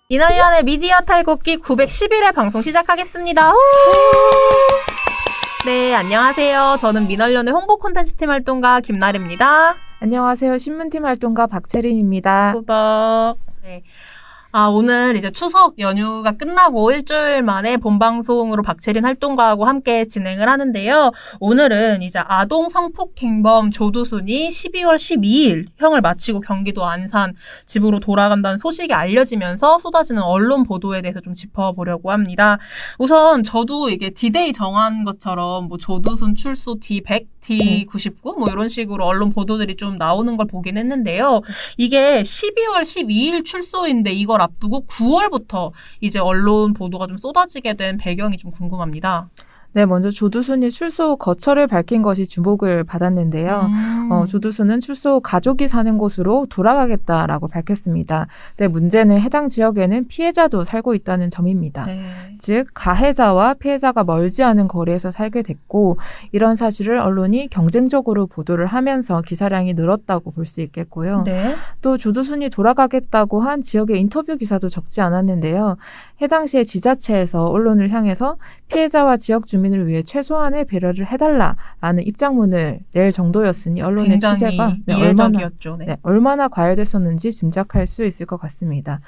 민원련의 미디어 탈곡기 911회 방송 시작하겠습니다. 네, 안녕하세요. 저는 민원련의 홍보 콘텐츠팀 활동가 김나래입니다. 안녕하세요. 신문팀 활동가 박채린입니다. 꾸벅. 네. 오늘 이제 추석 연휴가 끝나고 일주일 만에 본방송으로 박채린 활동가하고 함께 진행을 하는데요. 오늘은 이제 아동 성폭행범 조두순이 12월 12일 형을 마치고 경기도 안산 집으로 돌아간다는 소식이 알려지면서 쏟아지는 언론 보도에 대해서 좀 짚어보려고 합니다. 우선 저도 이게 D-Day 정한 것처럼 뭐 조두순 출소 D100, D99 뭐 이런 식으로 언론 보도들이 좀 나오는 걸 보긴 했는데요. 이게 12월 12일 출소인데 이걸 앞두고 9월부터 이제 언론 보도가 좀 쏟아지게 된 배경이 좀 궁금합니다. 네, 먼저 조두순이 출소 후 거처를 밝힌 것이 주목을 받았는데요. 조두순은 출소 후 가족이 사는 곳으로 돌아가겠다라고 밝혔습니다. 근데 문제는 해당 지역에는 피해자도 살고 있다는 점입니다. 네. 즉, 가해자와 피해자가 멀지 않은 거리에서 살게 됐고 이런 사실을 언론이 경쟁적으로 보도를 하면서 기사량이 늘었다고 볼 수 있겠고요. 네. 또 조두순이 돌아가겠다고 한 지역의 인터뷰 기사도 적지 않았는데요. 해당 시의 지자체에서 언론을 향해서 피해자와 지역 주민을 위해 최소한의 배려를 해달라라는 입장문을 낼 정도였으니 언론의 취재가 이례적이었죠. 얼마나 과열됐었는지 짐작할 수 있을 것 같습니다.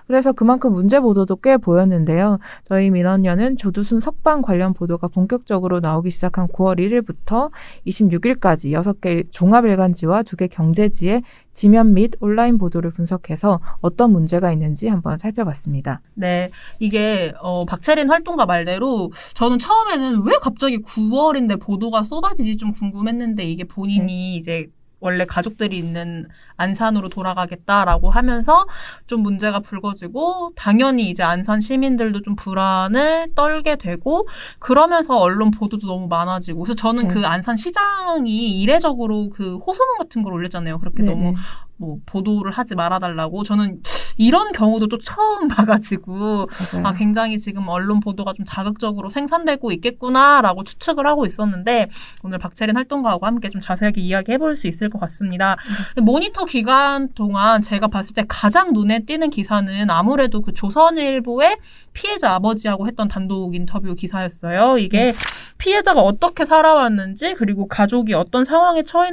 그래서 그만큼 문제 보도도 꽤 보였는데요. 저희 민원련은 조두순 석방 관련 보도가 본격적으로 나오기 시작한 9월 1일부터 26일까지 6개 종합일간지와 2개 경제지의 지면 및 온라인 보도를 분석해서 어떤 문제가 있는지 한번 살펴봤습니다. 네, 이게 박채린 활동가 말대로 저는 처음에는 왜 갑자기 9월인데 보도가 쏟아지지 좀 궁금했는데 이게 본인이 이제 원래 가족들이 있는 안산으로 돌아가겠다라고 하면서 좀 문제가 불거지고 당연히 이제 안산 시민들도 좀 불안을 떨게 되고 그러면서 언론 보도도 너무 많아지고 그래서 저는 그 안산 시장이 이례적으로 그 호소문 같은 걸 올렸잖아요. 그렇게 너무 뭐 보도를 하지 말아달라고 저는 이런 경우도 또 처음 봐가지고 굉장히 지금 언론 보도가 좀 자극적으로 생산되고 있겠구나라고 추측을 하고 있었는데 오늘 박채린 활동가하고 함께 좀 자세하게 이야기해볼 수 있을 것 같습니다. 모니터 기간 동안 제가 봤을 때 가장 눈에 띄는 기사는 아무래도 그 조선일보의 피해자 아버지하고 했던 단독 인터뷰 기사였어요. 이게 피해자가 어떻게 살아왔는지 그리고 가족이 어떤 상황에 처해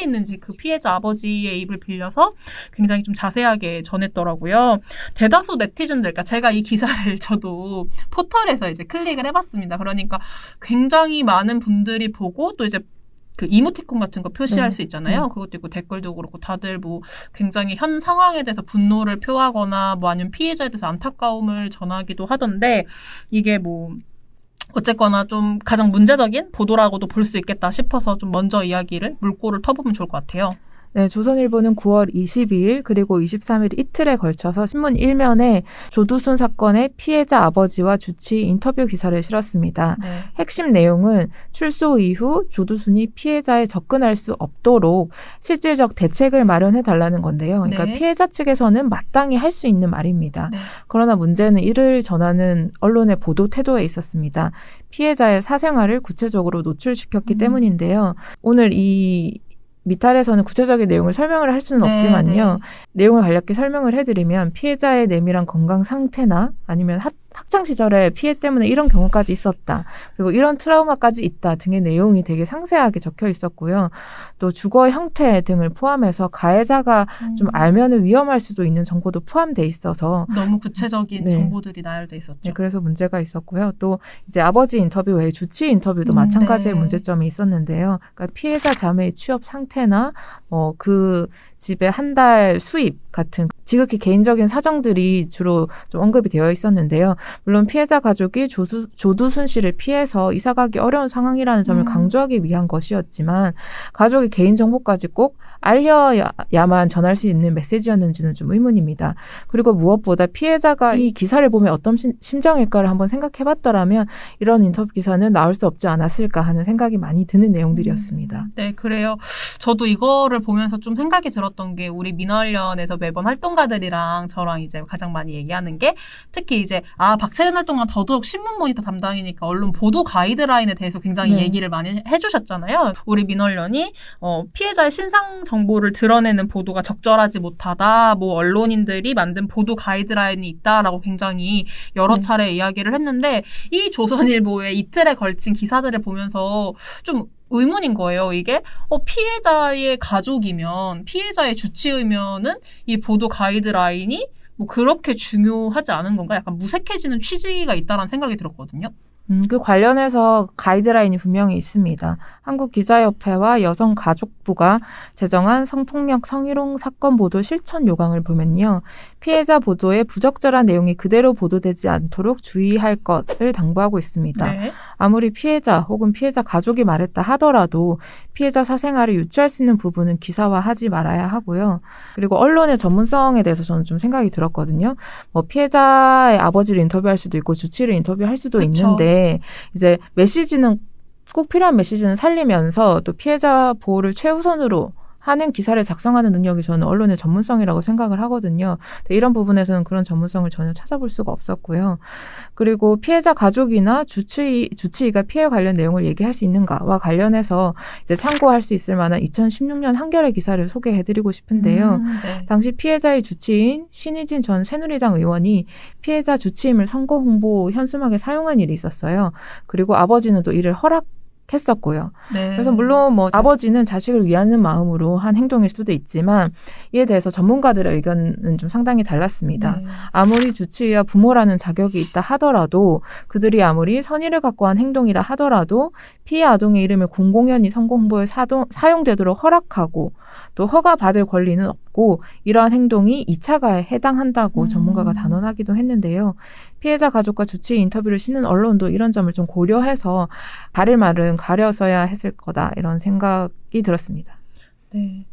있는지 그 피해자 아버지의 입을 빌려서 굉장히 좀 자세하게 전했더라고요. 대다수 네티즌들, 그러니까 제가 이 기사를 저도 포털에서 이제 클릭을 해봤습니다. 그러니까 굉장히 많은 분들이 보고 또 이제 그 이모티콘 같은 거 표시할 수 있잖아요. 그것도 있고 댓글도 그렇고 다들 뭐 굉장히 현 상황에 대해서 분노를 표하거나 뭐 아니면 피해자에 대해서 안타까움을 전하기도 하던데 이게 뭐 어쨌거나 좀 가장 문제적인 보도라고도 볼 수 있겠다 싶어서 좀 먼저 이야기를 물꼬를 터보면 좋을 것 같아요. 네, 조선일보는 9월 22일 그리고 23일 이틀에 걸쳐서 신문 1면에 조두순 사건의 피해자 아버지와 주치 인터뷰 기사를 실었습니다. 네. 핵심 내용은 출소 이후 조두순이 피해자에 접근할 수 없도록 실질적 대책을 마련해달라는 건데요. 그러니까 피해자 측에서는 마땅히 할 수 있는 말입니다. 그러나 문제는 이를 전하는 언론의 보도 태도에 있었습니다. 피해자의 사생활을 구체적으로 노출시켰기 때문인데요. 오늘 이 미탈에서는 구체적인 내용을 설명을 할 수는 없지만요. 내용을 간략히 설명을 해드리면 피해자의 내밀한 건강 상태나 아니면 학창 시절에 피해 때문에 이런 경우까지 있었다. 그리고 이런 트라우마까지 있다 등의 내용이 되게 상세하게 적혀 있었고요. 또 주거 형태 등을 포함해서 가해자가 좀 알면은 위험할 수도 있는 정보도 포함돼 있어서 너무 구체적인 정보들이 나열돼 있었죠. 네, 그래서 문제가 있었고요. 또 이제 아버지 인터뷰 외에 주치 인터뷰도 마찬가지의 문제점이 있었는데요. 그러니까 피해자 자매의 취업 상태나 그 집의 한 달 수입 같은 지극히 개인적인 사정들이 주로 좀 언급이 되어 있었는데요. 물론 피해자 가족이 조두순 씨를 피해서 이사가기 어려운 상황이라는 점을 강조하기 위한 것이었지만 가족의 개인정보까지 꼭 알려야만 전할 수 있는 메시지였는지는 좀 의문입니다. 그리고 무엇보다 피해자가 이 기사를 보면 어떤 심정일까를 한번 생각해봤더라면 이런 인터뷰 기사는 나올 수 없지 않았을까 하는 생각이 많이 드는 내용들이었습니다. 네, 그래요. 저도 이거를 보면서 좀 생각이 들었던 게 우리 민원련에서 매번 활동가 평론가들이랑 저랑 이제 가장 많이 얘기하는 게 특히 이제 박채린 활동가 더더욱 신문 모니터 담당이니까 언론 보도 가이드라인에 대해서 굉장히 얘기를 많이 해주셨잖아요. 우리 민원련이 피해자의 신상 정보를 드러내는 보도가 적절하지 못하다, 뭐 언론인들이 만든 보도 가이드라인이 있다라고 굉장히 여러 차례 이야기를 했는데 이 조선일보의 이틀에 걸친 기사들을 보면서 좀 의문인 거예요. 이게 피해자의 가족이면 피해자의 주치의면은 이 보도 가이드라인이 뭐 그렇게 중요하지 않은 건가? 약간 무색해지는 취지가 있다라는 생각이 들었거든요. 그 관련해서 가이드라인이 분명히 있습니다. 한국기자협회와 여성가족부가 제정한 성폭력 성희롱 사건 보도 실천 요강을 보면요. 피해자 보도에 부적절한 내용이 그대로 보도되지 않도록 주의할 것을 당부하고 있습니다. 네. 아무리 피해자 혹은 피해자 가족이 말했다 하더라도 피해자 사생활을 유추할 수 있는 부분은 기사화하지 말아야 하고요. 그리고 언론의 전문성에 대해서 저는 좀 생각이 들었거든요. 뭐 피해자의 아버지를 인터뷰할 수도 있고 주치의를 인터뷰할 수도 그쵸. 있는데 이제 메시지는 꼭 필요한 메시지는 살리면서 또 피해자 보호를 최우선으로 하는 기사를 작성하는 능력이 저는 언론의 전문성이라고 생각을 하거든요. 이런 부분에서는 그런 전문성을 전혀 찾아볼 수가 없었고요. 그리고 피해자 가족이나 주치의가 피해 관련 내용을 얘기할 수 있는가와 관련해서 이제 참고할 수 있을 만한 2016년 한겨레 기사를 소개해드리고 싶은데요. 네. 당시 피해자의 주치의인 신희진 전 새누리당 의원이 피해자 주치임을 선거 홍보 현수막에 사용한 일이 있었어요. 그리고 아버지는 또 이를 했었고요. 네. 그래서 물론 뭐 아버지는 자식을 위하는 마음으로 한 행동일 수도 있지만 이에 대해서 전문가들의 의견은 좀 상당히 달랐습니다. 네. 아무리 주치의와 부모라는 자격이 있다 하더라도 그들이 아무리 선의를 갖고 한 행동이라 하더라도 피해 아동의 이름을 공공연히 선거 홍보에 사용되도록 허락하고 또 허가받을 권리는 없고 이러한 행동이 2차 가해에 해당한다고 전문가가 단언하기도 했는데요. 피해자 가족과 주치의 인터뷰를 싣는 언론도 이런 점을 좀 고려해서 가릴 말은 가려서야 했을 거다 이런 생각이 들었습니다. 네.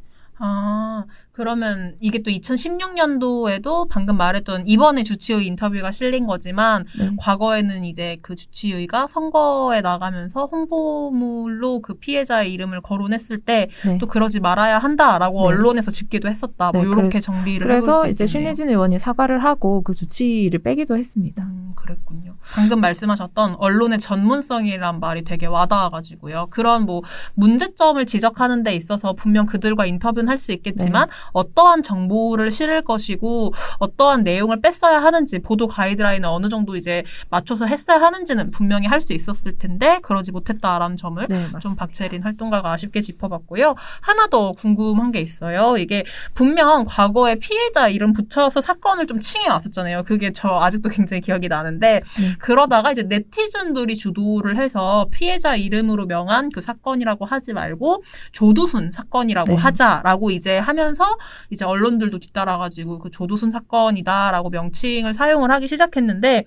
그러면 이게 또 2016년도에도 방금 말했던 이번에 주치의 인터뷰가 실린 거지만 과거에는 이제 그 주치의가 선거에 나가면서 홍보물로 그 피해자의 이름을 거론했을 때 또 그러지 말아야 한다라고 언론에서 짚기도 했었다. 뭐 이렇게 정리를 해볼 수 있겠네요. 그래서 이제 신혜진 의원이 사과를 하고 그 주치의를 빼기도 했습니다. 그랬군요. 방금 말씀하셨던 언론의 전문성이란 말이 되게 와닿아가지고요. 그런 뭐 문제점을 지적하는 데 있어서 분명 그들과 인터뷰는 할 수 있겠지만 어떠한 정보를 실을 것이고 어떠한 내용을 뺐어야 하는지 보도 가이드라인을 어느 정도 이제 맞춰서 했어야 하는지는 분명히 할 수 있었을 텐데 그러지 못했다라는 점을 좀 박채린 활동가가 아쉽게 짚어봤고요. 하나 더 궁금한 게 있어요. 이게 분명 과거에 피해자 이름 붙여서 사건을 좀 칭해 왔었잖아요. 그게 저 아직도 굉장히 기억이 나는데 그러다가 이제 네티즌들이 주도를 해서 피해자 이름으로 명한 그 사건이라고 하지 말고 조두순 사건이라고 하자라고 이제 하면서 이제 언론들도 뒤따라가지고 그 조두순 사건이다라고 명칭을 사용을 하기 시작했는데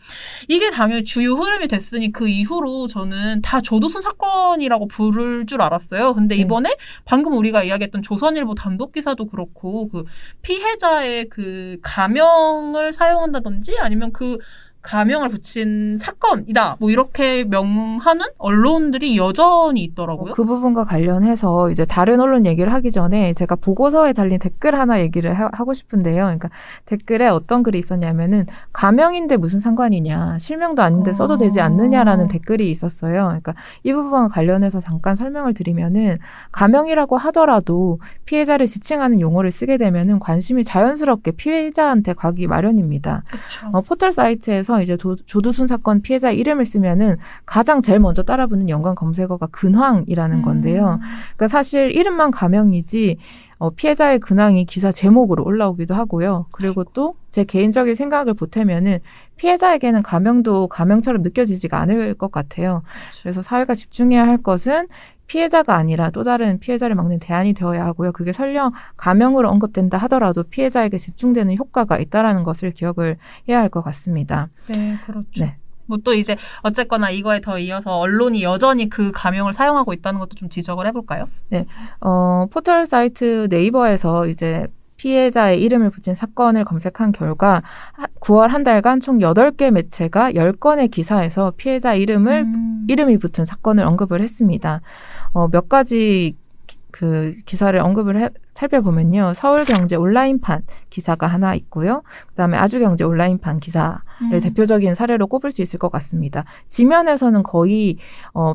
이게 당연히 주요 흐름이 됐으니 그 이후로 저는 다 조두순 사건이라고 부를 줄 알았어요. 근데 이번에 방금 우리가 이야기했던 조선일보 단독 기사도 그렇고 그 피해자의 그 가명을 사용한다든지 아니면 그 가명을 붙인 사건이다. 뭐 이렇게 명하는 언론들이 여전히 있더라고요. 그 부분과 관련해서 이제 다른 언론 얘기를 하기 전에 제가 보고서에 달린 댓글 하나 얘기를 하고 싶은데요. 그러니까 댓글에 어떤 글이 있었냐면은 가명인데 무슨 상관이냐. 실명도 아닌데 써도 되지 않느냐라는 댓글이 있었어요. 그러니까 이 부분과 관련해서 잠깐 설명을 드리면은 가명이라고 하더라도 피해자를 지칭하는 용어를 쓰게 되면은 관심이 자연스럽게 피해자한테 가기 마련입니다. 포털 사이트에서 이제 조두순 사건 피해자 이름을 쓰면은 가장 제일 먼저 따라붙는 연관 검색어가 근황이라는 건데요. 그러니까 사실 이름만 가명이지 피해자의 근황이 기사 제목으로 올라오기도 하고요. 그리고 또 제 개인적인 생각을 보태면은 피해자에게는 가명도 가명처럼 느껴지지가 않을 것 같아요. 그래서 사회가 집중해야 할 것은 피해자가 아니라 또 다른 피해자를 막는 대안이 되어야 하고요. 그게 설령 가명으로 언급된다 하더라도 피해자에게 집중되는 효과가 있다라는 것을 기억을 해야 할 것 같습니다. 네, 그렇죠. 뭐 또 이제 어쨌거나 이거에 더 이어서 언론이 여전히 그 가명을 사용하고 있다는 것도 좀 지적을 해볼까요? 네, 포털 사이트 네이버에서 이제 피해자의 이름을 붙인 사건을 검색한 결과 9월 한 달간 총 8개 매체가 10건의 기사에서 피해자 이름이 붙은 사건을 언급을 했습니다. 몇 가지 그 기사를 살펴보면요. 서울경제 온라인판 기사가 하나 있고요. 그다음에 아주경제 온라인판 기사를 대표적인 사례로 꼽을 수 있을 것 같습니다. 지면에서는 거의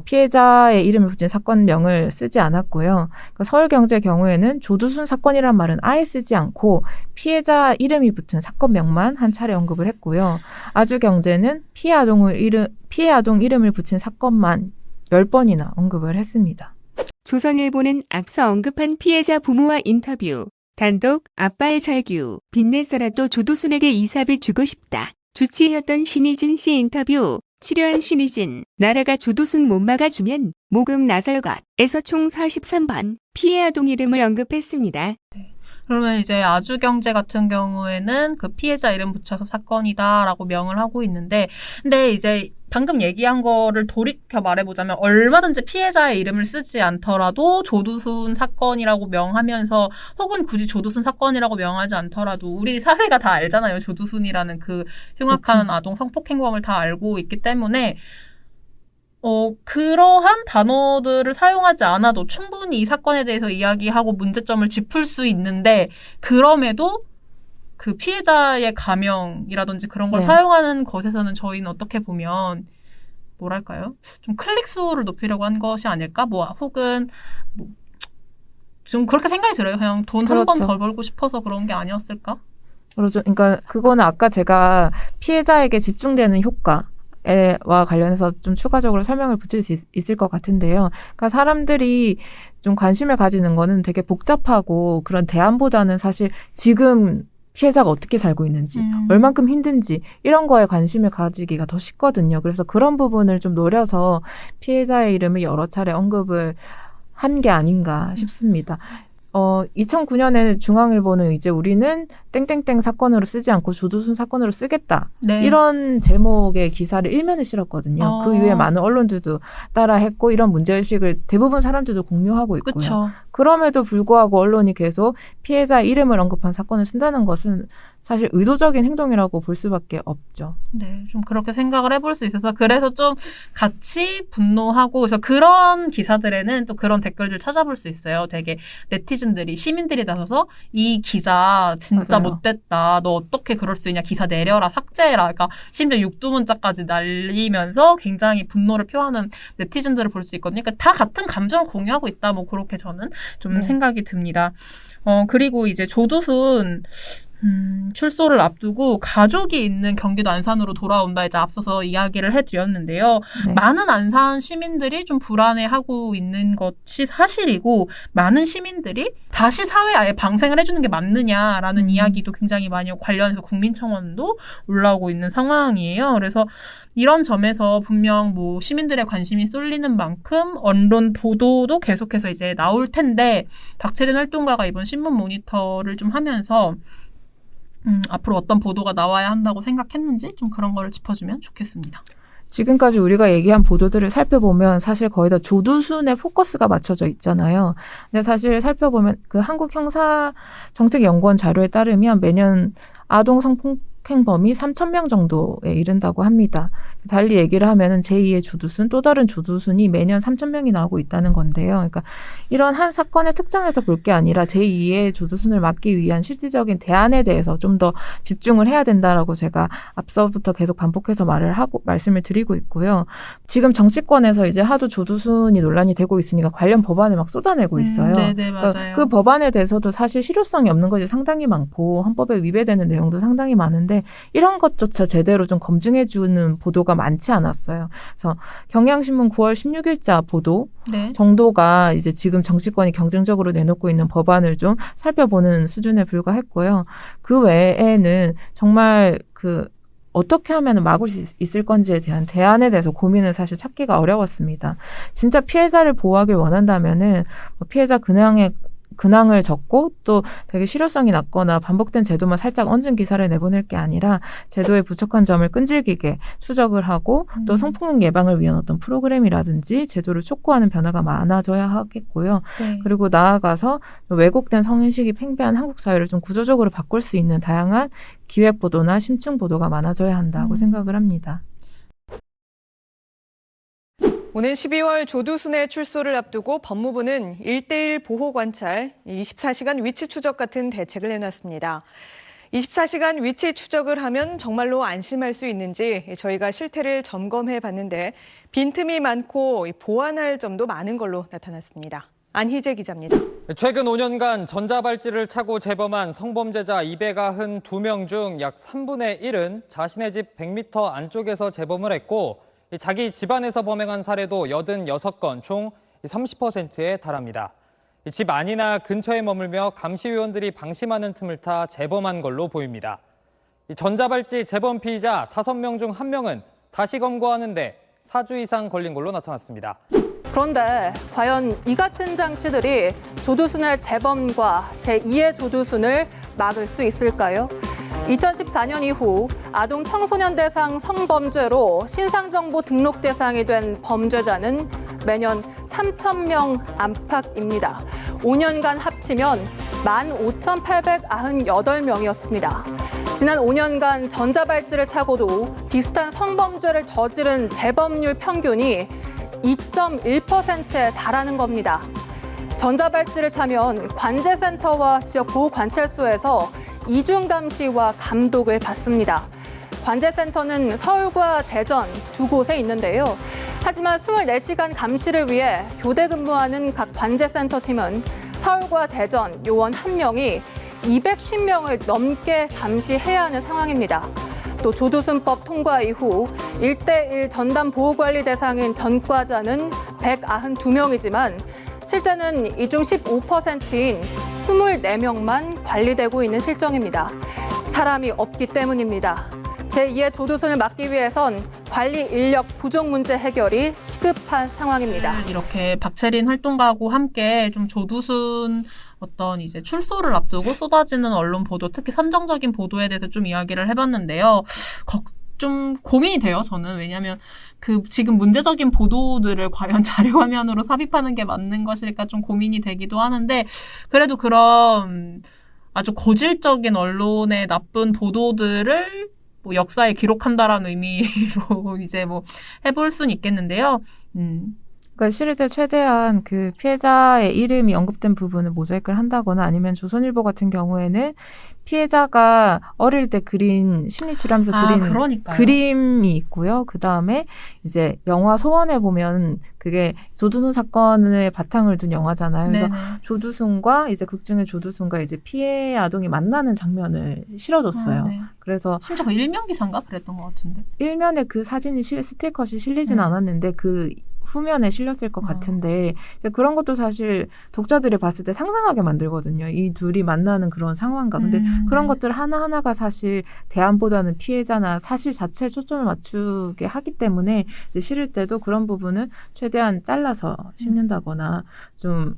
피해자의 이름을 붙인 사건명을 쓰지 않았고요. 그러니까 서울경제 경우에는 조두순 사건이란 말은 아예 쓰지 않고 피해자 이름이 붙은 사건명만 한 차례 언급을 했고요. 아주경제는 피해 아동 이름을 붙인 사건만 10번이나 언급을 했습니다. 조선일보는 앞서 언급한 피해자 부모와 인터뷰, 단독 아빠의 절규, 빚내서라도 조두순에게 이삽을 주고 싶다. 주치의였던 신희진 씨 인터뷰, 치료한 신희진, 나라가 조두순 못 막아주면 모금 나설 것에서 총 43번 피해 아동 이름을 언급했습니다. 그러면 이제 아주경제 같은 경우에는 그 피해자 이름 붙여서 사건이다라고 명을 하고 있는데, 근데 이제 방금 얘기한 거를 돌이켜 말해보자면 얼마든지 피해자의 이름을 쓰지 않더라도 조두순 사건이라고 명하면서, 혹은 굳이 조두순 사건이라도 명하지 않더라도 우리 사회가 다 알잖아요. 조두순이라는 그 흉악한 아동 성폭행범을 다 알고 있기 때문에 그러한 단어들을 사용하지 않아도 충분히 이 사건에 대해서 이야기하고 문제점을 짚을 수 있는데, 그럼에도 그 피해자의 가명이라든지 그런 걸 사용하는 것에서는 저희는 어떻게 보면 뭐랄까요? 좀 클릭 수를 높이려고 한 것이 아닐까? 혹은 좀 그렇게 생각이 들어요. 그냥 돈 한 번 더 벌고 싶어서 그런 게 아니었을까? 그렇죠. 그러니까 그거는 아까 제가 피해자에게 집중되는 효과 와 관련해서 좀 추가적으로 설명을 붙일 수 있을 것 같은데요. 그러니까 사람들이 좀 관심을 가지는 거는 되게 복잡하고 그런 대안보다는 사실 지금 피해자가 어떻게 살고 있는지, 얼만큼 힘든지 이런 거에 관심을 가지기가 더 쉽거든요. 그래서 그런 부분을 좀 노려서 피해자의 이름을 여러 차례 언급을 한 게 아닌가 싶습니다. 2009년에 중앙일보는 이제 우리는 땡땡땡 사건으로 쓰지 않고 조두순 사건으로 쓰겠다. 네. 이런 제목의 기사를 일면에 실었거든요. 그 이후에 많은 언론들도 따라했고 이런 문제의식을 대부분 사람들도 공유하고 있고요. 그쵸. 그럼에도 불구하고 언론이 계속 피해자 이름을 언급한 사건을 쓴다는 것은 사실 의도적인 행동이라고 볼 수밖에 없죠. 네, 좀 그렇게 생각을 해볼 수 있어서 그래서 좀 같이 분노하고, 그래서 그런 기사들에는 또 그런 댓글들 찾아볼 수 있어요. 되게 네티즌들이, 시민들이 나서서 이 기자 진짜 맞아요. 못됐다. 너 어떻게 그럴 수 있냐. 기사 내려라. 삭제해라. 그러니까 심지어 육두문자까지 날리면서 굉장히 분노를 표하는 네티즌들을 볼 수 있거든요. 그러니까 다 같은 감정을 공유하고 있다. 뭐 그렇게 저는 좀 생각이 듭니다. 그리고 이제 조두순 출소를 앞두고 가족이 있는 경기도 안산으로 돌아온다 이제 앞서서 이야기를 해드렸는데요. 네. 많은 안산 시민들이 좀 불안해하고 있는 것이 사실이고, 많은 시민들이 다시 사회에 아예 방생을 해주는 게 맞느냐라는 이야기도 굉장히 많이 관련해서 국민청원도 올라오고 있는 상황이에요. 그래서 이런 점에서 분명 뭐 시민들의 관심이 쏠리는 만큼 언론 보도도 계속해서 이제 나올 텐데, 박채린 활동가가 이번 신문 모니터를 좀 하면서 앞으로 어떤 보도가 나와야 한다고 생각했는지 좀 그런 거를 짚어주면 좋겠습니다. 지금까지 우리가 얘기한 보도들을 살펴보면 사실 거의 다 조두순의 포커스가 맞춰져 있잖아요. 근데 사실 살펴보면 그 한국형사정책연구원 자료에 따르면 매년 아동 성폭행범이 3,000명 정도에 이른다고 합니다. 달리 얘기를 하면은 제2의 조두순, 또 다른 조두순이 매년 3,000명이 나오고 있다는 건데요. 그러니까 이런 한 사건의 특정에서 볼 게 아니라 제2의 조두순을 막기 위한 실질적인 대안에 대해서 좀 더 집중을 해야 된다라고 제가 앞서부터 계속 반복해서 말씀을 드리고 있고요. 지금 정치권에서 이제 하도 조두순이 논란이 되고 있으니까 관련 법안을 막 쏟아내고 있어요. 네네, 맞아요. 그러니까 그 법안에 대해서도 사실 실효성이 없는 것이 상당히 많고 헌법에 위배되는 내용도 상당히 많은데 이런 것조차 제대로 좀 검증해주는 보도가 많지 않았어요. 그래서 경향신문 9월 16일자 보도 정도가 이제 지금 정치권이 경쟁적으로 내놓고 있는 법안을 좀 살펴보는 수준에 불과했고요. 그 외에는 정말 어떻게 하면 막을 수 있을 건지에 대한 대안에 대해서 고민을 사실 찾기가 어려웠습니다. 진짜 피해자를 보호하길 원한다면은 피해자 근황을 적고 또 되게 실효성이 낮거나 반복된 제도만 살짝 얹은 기사를 내보낼 게 아니라 제도의 부족한 점을 끈질기게 수정을 하고 또 성폭력 예방을 위한 어떤 프로그램이라든지 제도를 촉구하는 변화가 많아져야 하겠고요. 네. 그리고 나아가서 왜곡된 성인식이 팽배한 한국 사회를 좀 구조적으로 바꿀 수 있는 다양한 기획보도나 심층 보도가 많아져야 한다고 생각을 합니다. 오는 12월 조두순의 출소를 앞두고 법무부는 1:1 보호관찰, 24시간 위치 추적 같은 대책을 내놨습니다. 24시간 위치 추적을 하면 정말로 안심할 수 있는지 저희가 실태를 점검해 봤는데 빈틈이 많고 보완할 점도 많은 걸로 나타났습니다. 안희재 기자입니다. 최근 5년간 전자발찌를 차고 재범한 성범죄자 292명 중 약 3분의 1은 자신의 집 100m 안쪽에서 재범을 했고 자기 집안에서 범행한 사례도 86건, 총 30%에 달합니다. 집 안이나 근처에 머물며 감시위원들이 방심하는 틈을 타 재범한 걸로 보입니다. 전자발찌 재범 피의자 5명 중 1명은 다시 검거하는데 4주 이상 걸린 걸로 나타났습니다. 그런데 과연 이 같은 장치들이 조두순의 재범과 제2의 조두순을 막을 수 있을까요? 2014년 이후 아동 청소년 대상 성범죄로 신상정보 등록 대상이 된 범죄자는 매년 3,000명 안팎입니다. 5년간 합치면 15,898명이었습니다. 지난 5년간 전자발찌를 차고도 비슷한 성범죄를 저지른 재범률 평균이 2.1%에 달하는 겁니다. 전자발찌를 차면 관제센터와 지역보호관찰소에서 이중감시와 감독을 받습니다. 관제센터는 서울과 대전 두 곳에 있는데요. 하지만 24시간 감시를 위해 교대 근무하는 각 관제센터 팀은 서울과 대전 요원 1명이 250명을 넘게 감시해야 하는 상황입니다. 또 조두순법 통과 이후 1:1 전담 보호관리 대상인 전과자는 192명이지만 실제는 이 중 15%인 24명만 관리되고 있는 실정입니다. 사람이 없기 때문입니다. 제2의 조두순을 막기 위해선 관리 인력 부족 문제 해결이 시급한 상황입니다. 이렇게 박채린 활동가하고 함께 좀 조두순 어떤 이제 출소를 앞두고 쏟아지는 언론 보도, 특히 선정적인 보도에 대해서 좀 이야기를 해봤는데요. 좀 고민이 돼요, 저는. 왜냐하면 지금 문제적인 보도들을 과연 자료화면으로 삽입하는 게 맞는 것일까 좀 고민이 되기도 하는데, 그래도 그런 아주 고질적인 언론의 나쁜 보도들을 뭐 역사에 기록한다라는 의미로 이제 뭐 해볼 수는 있겠는데요. 그러니까 실제 최대한 그 피해자의 이름이 언급된 부분을 모자이크를 한다거나 아니면 조선일보 같은 경우에는 피해자가 어릴 때 그린 심리치료하면서 그린 그러니까요. 그림이 있고요. 그 다음에 이제 영화 소원에 보면 그게 조두순 사건을 바탕을 둔 영화잖아요. 그래서 네네. 조두순과 이제 극중의 조두순과 이제 피해 아동이 만나는 장면을 실어줬어요. 네. 그래서 심지어 그 일면 기사인가 그랬던 것 같은데. 일면에 그 사진이 스틸컷이 실리진 않았는데 그 후면에 실렸을 것 같은데 그런 것도 사실 독자들이 봤을 때 상상하게 만들거든요. 이 둘이 만나는 그런 상황과. 근데 그런 것들 하나하나가 사실 대안보다는 피해자나 사실 자체에 초점을 맞추게 하기 때문에 이제 실을 때도 그런 부분은 최대한 잘라서 싣는다거나 좀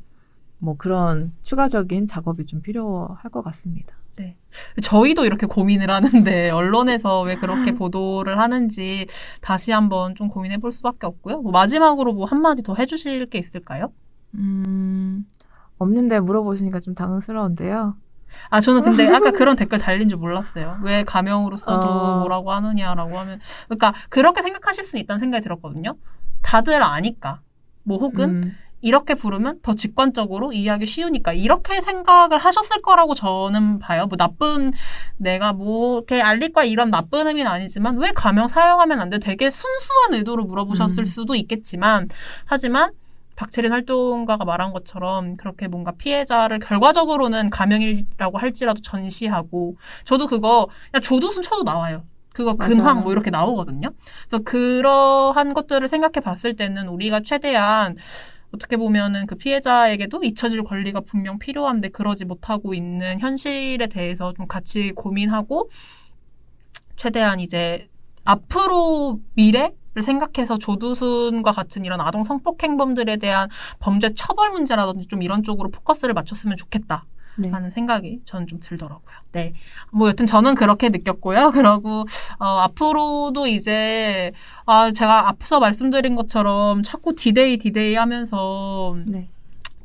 뭐 그런 추가적인 작업이 좀 필요할 것 같습니다. 네. 저희도 이렇게 고민을 하는데 언론에서 왜 그렇게 보도를 하는지 다시 한번 좀 고민해 볼 수밖에 없고요. 뭐 마지막으로 뭐 한마디 더 해주실 게 있을까요? 없는데 물어보시니까 좀 당황스러운데요. 저는 근데 아까 그런 댓글 달린 줄 몰랐어요. 왜 가명으로 써도 뭐라고 하느냐라고 하면. 그러니까 그렇게 생각하실 수 있다는 생각이 들었거든요. 다들 아니까. 뭐 혹은 이렇게 부르면 더 직관적으로 이해하기 쉬우니까 이렇게 생각을 하셨을 거라고 저는 봐요. 뭐 내가 뭐 이렇게 알릴 거야 이런 나쁜 의미는 아니지만 왜 가명 사용하면 안 돼? 되게 순수한 의도로 물어보셨을 수도 있겠지만 하지만 박채린 활동가가 말한 것처럼 그렇게 뭔가 피해자를 결과적으로는 가명이라고 할지라도 전시하고 저도 그거 그냥 조두순 쳐도 나와요. 그거 근황 뭐 이렇게 나오거든요. 그래서 그러한 것들을 생각해 봤을 때는 우리가 최대한 어떻게 보면은 그 피해자에게도 잊혀질 권리가 분명 필요한데 그러지 못하고 있는 현실에 대해서 좀 같이 고민하고 최대한 이제 앞으로 미래를 생각해서 조두순과 같은 이런 아동 성폭행범들에 대한 범죄 처벌 문제라든지 좀 이런 쪽으로 포커스를 맞췄으면 좋겠다. 하는 생각이 저는 좀 들더라고요. 네. 뭐 여튼 저는 그렇게 느꼈고요. 그러고 앞으로도 이제 제가 앞서 말씀드린 것처럼 자꾸 디데이 하면서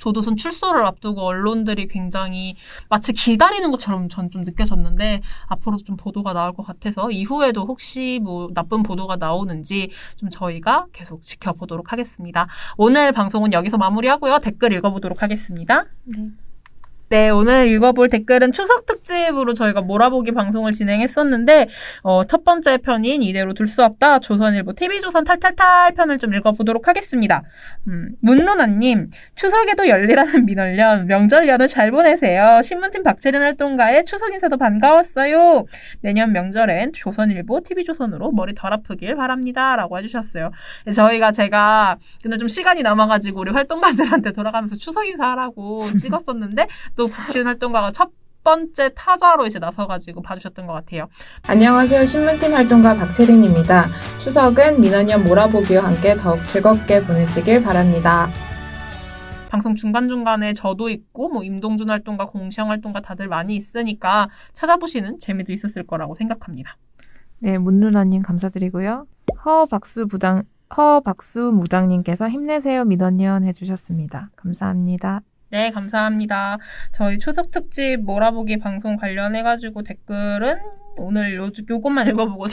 조두순 출소를 앞두고 언론들이 굉장히 마치 기다리는 것처럼 전 좀 느껴졌는데 앞으로도 좀 보도가 나올 것 같아서 이후에도 혹시 뭐 나쁜 보도가 나오는지 좀 저희가 계속 지켜보도록 하겠습니다. 오늘 방송은 여기서 마무리하고요. 댓글 읽어보도록 하겠습니다. 네, 오늘 읽어볼 댓글은 추석 특집으로 저희가 몰아보기 방송을 진행했었는데 첫 번째 편인 이대로 둘 수 없다 조선일보 TV조선 탈탈탈 편을 좀 읽어보도록 하겠습니다. 문루나님, 추석에도 열일하는 민원련, 명절 연휴 잘 보내세요. 신문팀 박채린 활동가의 추석 인사도 반가웠어요. 내년 명절엔 조선일보 TV조선으로 머리 덜 아프길 바랍니다. 라고 해주셨어요. 제가 근데 좀 시간이 남아가지고 우리 활동가들한테 돌아가면서 추석 인사하라고 찍었었는데 또 박채린 활동가가 첫 번째 타자로 이제 나서가지고 봐주셨던 것 같아요. 안녕하세요. 신문팀 활동가 박채린입니다. 추석은 민원연 몰아보기와 함께 더욱 즐겁게 보내시길 바랍니다. 방송 중간중간에 저도 있고 뭐 임동준 활동가, 공시영 활동가 다들 많이 있으니까 찾아보시는 재미도 있었을 거라고 생각합니다. 네, 문누나님 감사드리고요. 허박수 무당님께서 힘내세요 민원연 해주셨습니다. 감사합니다. 네, 감사합니다. 저희 추석 특집 몰아보기 방송 관련해가지고 댓글은 오늘 요것만 읽어보고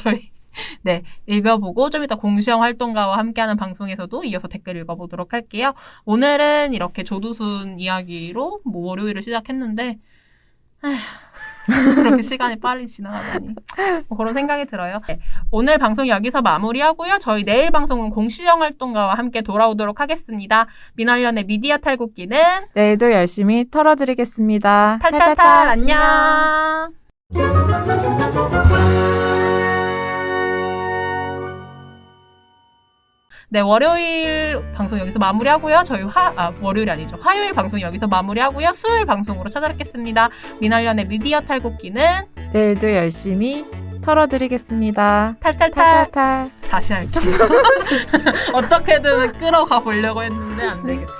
네, 읽어보고 좀 이따 공시영 활동가와 함께하는 방송에서도 이어서 댓글 읽어보도록 할게요. 오늘은 이렇게 조두순 이야기로 뭐 월요일을 시작했는데 그렇게 시간이 빨리 지나가다니 뭐 그런 생각이 들어요. 네, 오늘 방송 여기서 마무리하고요. 저희 내일 방송은 공시영 활동가와 함께 돌아오도록 하겠습니다. 민원련의 미디어 탈곡기는 내일도 열심히 털어드리겠습니다. 탈탈탈 안녕. 네, 월요일 방송 여기서 마무리하고요. 저희 월요일이 아니죠. 화요일 방송 여기서 마무리하고요. 수요일 방송으로 찾아뵙겠습니다. 민원련의 미디어 탈곡기는 내일도 열심히 털어드리겠습니다. 탈탈탈. 다시 할게요. 어떻게든 끌어가 보려고 했는데 안 되겠다.